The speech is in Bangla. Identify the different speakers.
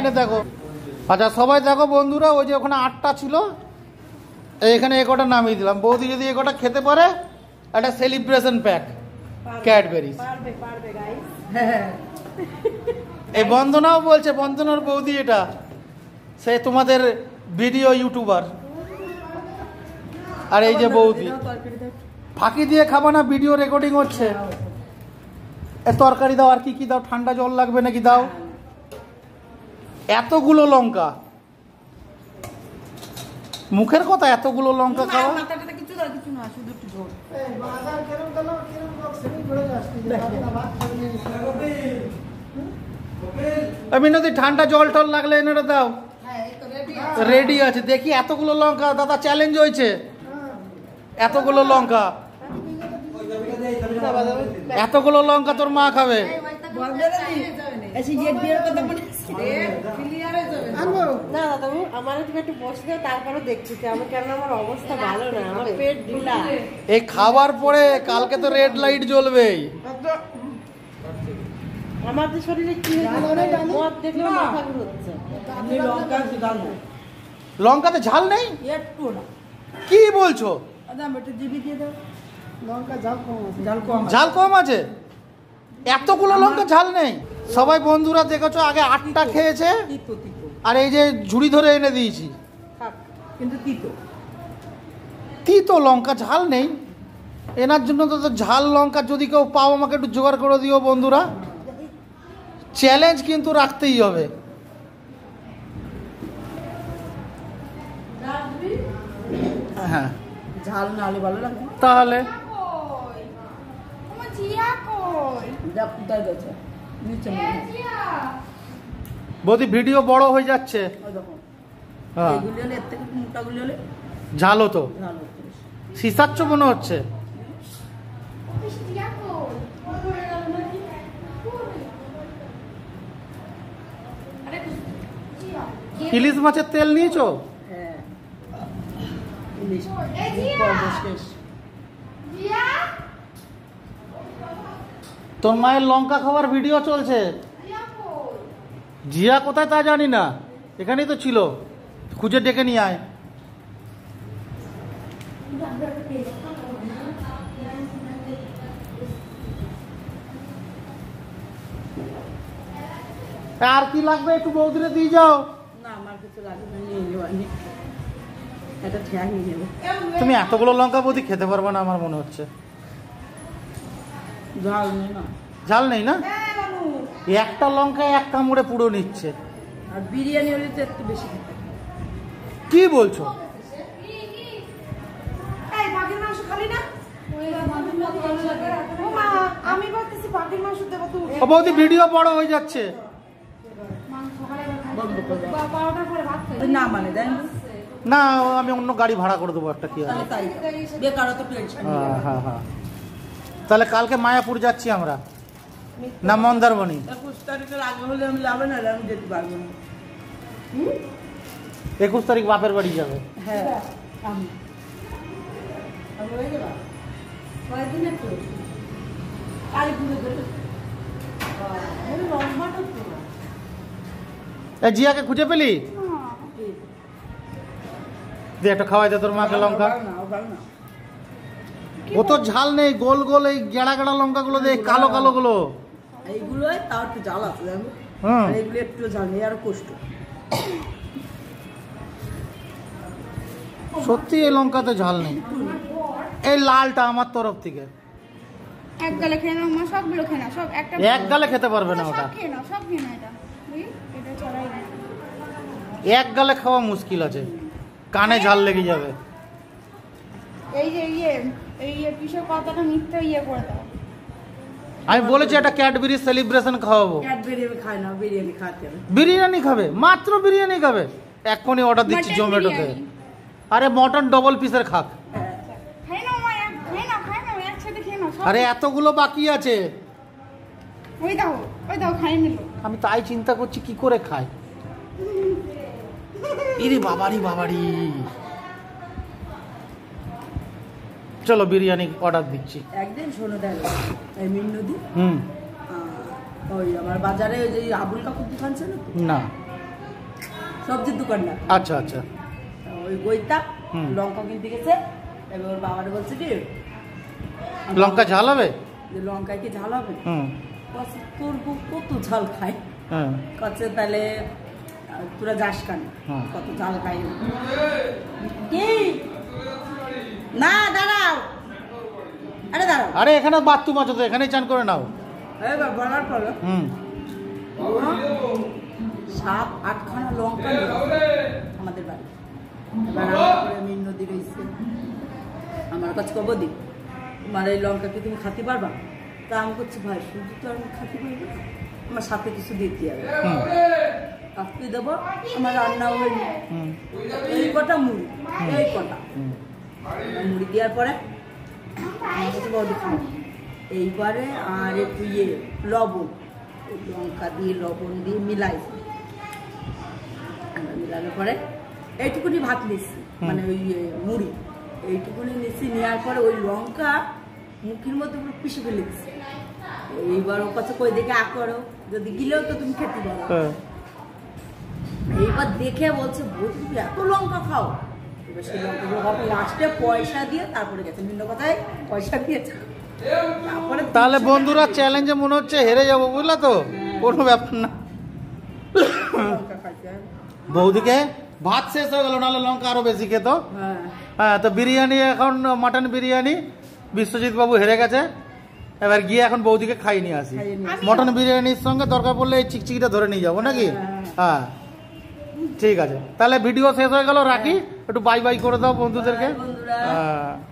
Speaker 1: দেখো আচ্ছা সবাই দেখো বন্ধুরা, ওই যে ওখানে 8টা ছিল, এখানে একটা নামিয়ে দিলাম। বৌদি যদি একটা খেতে পারে, একটা সেলিব্রেশন প্যাক ক্যাডবেরি। এই বন্দনাও বলছে, বন্দনার বৌদি এটা, সে তোমাদের ভিডিও ইউটিউবার। আর এই যে বৌদি ফাঁকি দিয়ে খাবা না, ভিডিও রেকর্ডিং হচ্ছে। তরকারি দাও, আর কি কি দাও? ঠান্ডা জল লাগবে নাকি দাও? এতগুলো লঙ্কা, মুখের কথা, এতগুলো লঙ্কা খাওয়া। মিনতি ঠান্ডা জল টল লাগলে এনে দাও, রেডি আছে। দেখি এতগুলো লঙ্কা, দাদা চ্যালেঞ্জ হয়েছে, এতগুলো লঙ্কা, এতগুলো লঙ্কা তোর মা খাবে। এই খাবার পরে কালকে তো রেড লাইট জ্বলবেই।
Speaker 2: আমাদের শরীরে কি
Speaker 1: লঙ্কাতে ঝাল নেই? কি বলছো? ঝাল কম আছে? এতগুলো লঙ্কা ঝাল নেই? সবাই বন্ধুরা দেখেছো, আগে 8টা খেয়েছে, আর এই যে ঝুড়ি ধরে এনে দিয়েছি।
Speaker 2: কিন্তু
Speaker 1: তিতো লঙ্কা, ঝাল নেই। এনার জন্য তো ঝাল লঙ্কা যদি কেউ পাও, আমাকে একটু জোগাড় করে দিও বন্ধুরা। চ্যালেঞ্জ কিন্তু রাখতেই হবে। হ্যাঁ,
Speaker 2: ঝাল না হলে ভালো লাগে
Speaker 1: তাহলে বৌদি ভিডিও বড় হয়ে যাচ্ছে। ঝালও তো সিসাচ্ছ মনে হচ্ছে। ইলিশ মাছের তেল নিয়েছো? তোর মায়ের লঙ্কা খাবার ভিডিও চলছে। জিয়া কোথায় তা জানি না, এখানেই তো ছিল, খুঁজে ডেকে নিয়ে আয়। আর কি লাগবে একটু বৌদিরে দিয়ে যাও। তুমি এতগুলো লঙ্কা বৌদি খেতে পারবে না আমার মনে হচ্ছে। ঝাল নেই না? একটা লঙ্কায় এক কামড়ে পুরো নিচ্ছে।
Speaker 2: আর বিরিয়ানি হলে তো একটু বেশি।
Speaker 1: কি বলছো? বৌদি ভিডিও বড় হয়ে যাচ্ছে। না, আমি অন্য গাড়ি ভাড়া করে দেবো একটা। কি হবে? হ্যাঁ হ্যাঁ, তাহলে কালকে মায়াপুর যাচ্ছি আমরা, না মন্দারমণি। 21 তারিখ বাপের বাড়ি যাবে। জিয়াকে খুঁজে পেলি? দিয়ে একটা খাওয়াই দে তোর মাকে লঙ্কা। ও তো ঝাল নেই, গোল গোল এই গেড়া গেড়া লঙ্কা গুলো দেখ, কালো কালো গুলো,
Speaker 2: এইগুলো তাও একটু ঝাল আছে। এইগুলো একটু ঝাল নেই, আর কষ্ট।
Speaker 1: সত্যি এই লঙ্কাতে ঝাল নেই। এই লালটা আমার তরফ থেকে
Speaker 3: এক গালে খেয়ে নাও মা, সবগুলো খেয়ে নাও, সব একটা
Speaker 1: এক গালে খেতে পারবে না ওটা।
Speaker 3: সব খেয়ে নাও, সব খেয়ে নাও, এটা ছড়াই না।
Speaker 1: এক গালে খাওয়া মুশকিল আছে, কানে ঝাল লেগে যাবে।
Speaker 3: এই যে এই কিসের কথাটা মিথ্যা করে দাও।
Speaker 1: আমি বলেছি একটা ক্যাডবেরি সেলিব্রেশন খাওয়াবো।
Speaker 2: ক্যাডবেরি খাই না, বিরিয়ানি খাতে হবে।
Speaker 1: বিরিয়ানি খাবে? মাত্র বিরিয়ানি খাবে? এক্ষুনি অর্ডার দিচ্ছি জোম্যাটোতে। আরে মটন ডবল পিসের খাক। আরে এতগুলো বাকি আছে।
Speaker 3: ওই দাও খাই নিল।
Speaker 1: আমি তাই চিন্তা করছি কি করে খাই। ইরে বাবারি। চলো বিরিয়ানি অর্ডার দিচ্ছি।
Speaker 2: একদিন শোনো দেখো এই মিন্নুদি
Speaker 1: হুম
Speaker 2: ওই আমার বাজারে ওই যে আবুল কাকুর দোকান ছিল
Speaker 1: না
Speaker 2: সবজির দোকানদার।
Speaker 1: আচ্ছা আচ্ছা।
Speaker 2: ওই বইটা
Speaker 1: হুম।
Speaker 2: লঙ্কা কিনতে গেছে, এবার ওর বাবারে বলছে কি
Speaker 1: লঙ্কা ঝাল হবে?
Speaker 2: যে লঙ্কায় কি ঝাল হবে?
Speaker 1: হুম।
Speaker 2: বলছে তোর বউ কত ঝাল খায়।
Speaker 1: হ্যাঁ।
Speaker 2: কচ্ছে তাহলে তোরা যাস কেন,
Speaker 1: হুম।
Speaker 2: কত ঝাল খাই কি না, দাঁড়াও, আরে দাঁড়াও,
Speaker 1: আরে এখানে বাথরুম আছে তো, এখানেই চান করে নাও।
Speaker 2: এবার বলার পর
Speaker 1: হুম।
Speaker 2: 7-8খানা লঙ্কা নিয়ে আমাদের বাড়ি। এবার আমার করে মিন নদী রয়েছে, আমার কাছে কব দি তোমার এই লঙ্কা কি তুমি খাতে পারবা? তা আমি করছি ভাই শুধু তো আমি খাতে পারবো না, আমার সাথে কিছু দিতে হবে,
Speaker 1: হুম।
Speaker 2: কাকু দেবো, আমার রান্নাও হয়নি,
Speaker 1: হুম।
Speaker 2: এই কটা মুড়ি, এই কটা
Speaker 1: হুম।
Speaker 2: মুড়ি দেওয়ার পরে আমার কাছে বডি খাবো, এইবারে আর একটু লবণ, ওই লঙ্কা দিয়ে লবণ দিয়ে মিলাইছি, মিলানোর পরে এইটুকুনি ভাত নিচ্ছি, মানে ওই মুড়ি এইটুকুনি নিচ্ছি, নেওয়ার পরে ওই লঙ্কা মুখের মধ্যে পুরো পিষে ফেলে দিচ্ছি। এইবার ও কাছে কই দেখে করো, যদি গিলেও তো তুমি খেতে পারো। এইবার দেখে বলছে বউ তুমি এত লঙ্কা খাও, এবার সেই লঙ্কাগুলো হবে লাস্টে পয়সা দিয়ে তারপরে গেছে, ভিন্ন কথায় পয়সা দিয়েছে তারপরে।
Speaker 1: তাহলে বন্ধুরা চ্যালেঞ্জে মনে হচ্ছে হেরে যাবো, বুঝলা তো? কোনো ব্যাপার না।
Speaker 2: লঙ্কা খাইছে।
Speaker 1: বৌদিকে ভাত শেষ হয়ে গেল, নাহলে লঙ্কা আরো বেশি খেত।
Speaker 2: হ্যাঁ
Speaker 1: হ্যাঁ, তো বিরিয়ানি এখন মাটন বিরিয়ানি বিশ্বজিৎ বাবু হেরে গেছে, এবার গিয়ে এখন বৌদিকে খাইয়ে নিয়ে আসি।
Speaker 2: খাইয়ে নিয়ে
Speaker 1: মটন বিরিয়ানির সঙ্গে দরকার পড়লে এই চিকচিকিটা ধরে নিয়ে যাবো নাকি? হ্যাঁ ঠিক আছে, তাহলে ভিডিও শেষ হয়ে গেল, রাখি, একটু বাই বাই করে দাও বন্ধুদেরকে।
Speaker 2: বন্ধুরা।
Speaker 1: হ্যাঁ।